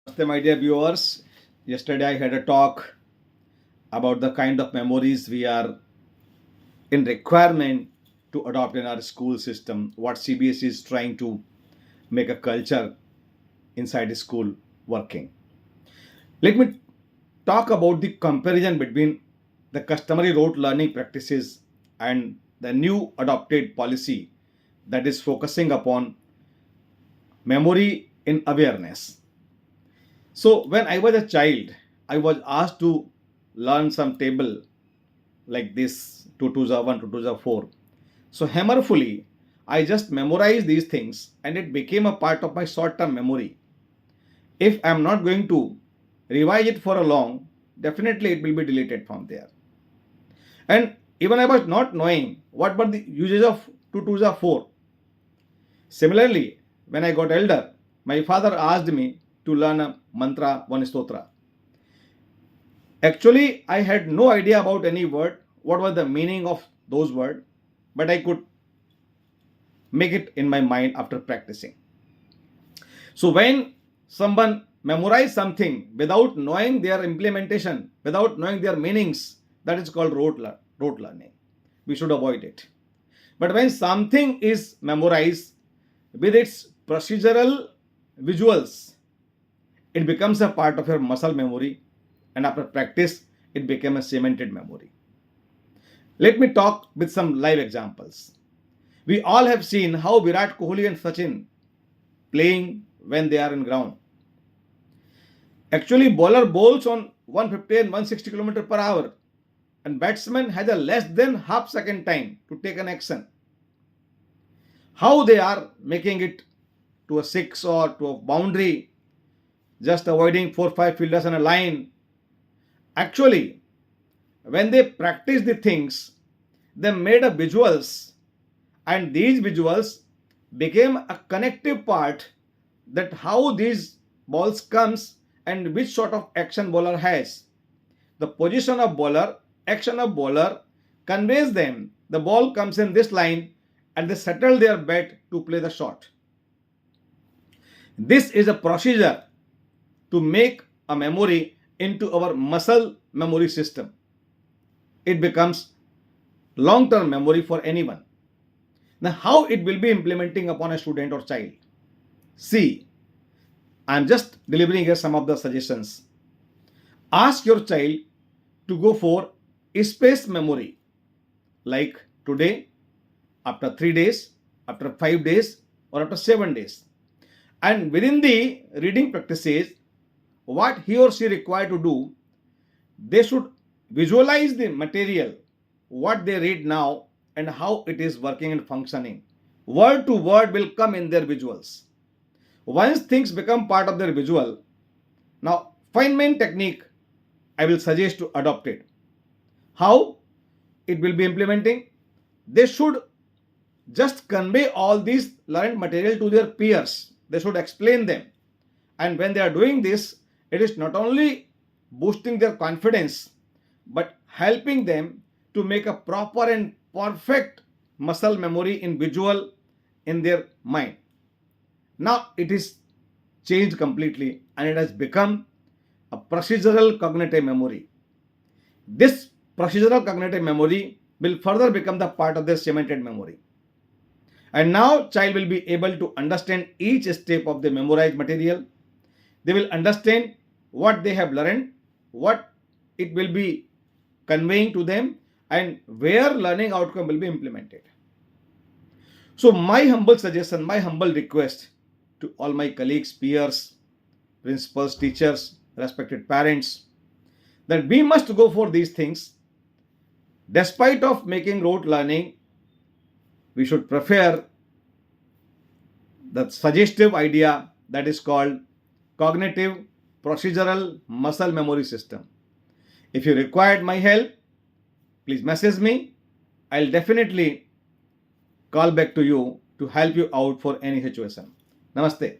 Namaste, my dear viewers. Yesterday I had a talk about the kind of memories we are in requirement to adopt in our school system, what CBSE is trying to make a culture inside the school working. Let me talk about the comparison between the customary rote learning practices and the new adopted policy that is focusing upon memory in awareness. So when I was a child, I was asked to learn some table like this 2 2s are 1, 2 2s are 4. So hammerfully, I just memorized these things and it became a part of my short term memory. If I'm not going to revise it for a long, definitely it will be deleted from there. And even I was not knowing what were the uses of 2 2s are 4. Similarly, when I got elder, my father asked me to learn a mantra, one stotra. Actually, I had no idea about any word, what was the meaning of those words, but I could make it in my mind after practicing. So when someone memorize something without knowing their implementation, without knowing their meanings, that is called rote learning. We should avoid it. But when something is memorized with its procedural visuals, it becomes a part of your muscle memory, and after practice, it became a cemented memory. Let me talk with some live examples. We all have seen how Virat Kohli and Sachin playing when they are in ground. Actually, bowler bowls on 150 and 160 km per hour, and batsman has a less than half second time to take an action. How they are making it to a six or to a boundary, just avoiding 4 5 fielders on a line. Actually, when they practice the things, they made a visuals, and these visuals became a connective part that how these balls comes and which sort of action bowler has. The position of bowler, action of bowler conveys them. The ball comes in this line and they settle their bat to play the shot. This is a procedure to make a memory into our muscle memory system. It becomes long-term memory for anyone. Now, how it will be implementing upon a student or child? See, I am just delivering here some of the suggestions. Ask your child to go for space memory, like today, after 3 days, after 5 days, or after 7 days. And within the reading practices, what he or she required to do, they should visualize the material, what they read now, and how it is working and functioning. Word to word will come in their visuals. Once things become part of their visual, now Feynman technique I will suggest to adopt it. How it will be implementing? They should just convey all these learned material to their peers. They should explain them. And when they are doing this, it is not only boosting their confidence, but helping them to make a proper and perfect muscle memory in visual in their mind. Now it is changed completely and it has become a procedural cognitive memory. This procedural cognitive memory will further become the part of their cemented memory. And now child will be able to understand each step of the memorized material. They will understand what they have learned, what it will be conveying to them, and where learning outcome will be implemented. So my humble suggestion, my humble request to all my colleagues, peers, principals, teachers, respected parents, that we must go for these things. Despite of making rote learning, we should prefer the suggestive idea that is called cognitive procedural muscle memory system. If you required my help, please message me. I'll definitely call back to you to help you out for any situation. Namaste.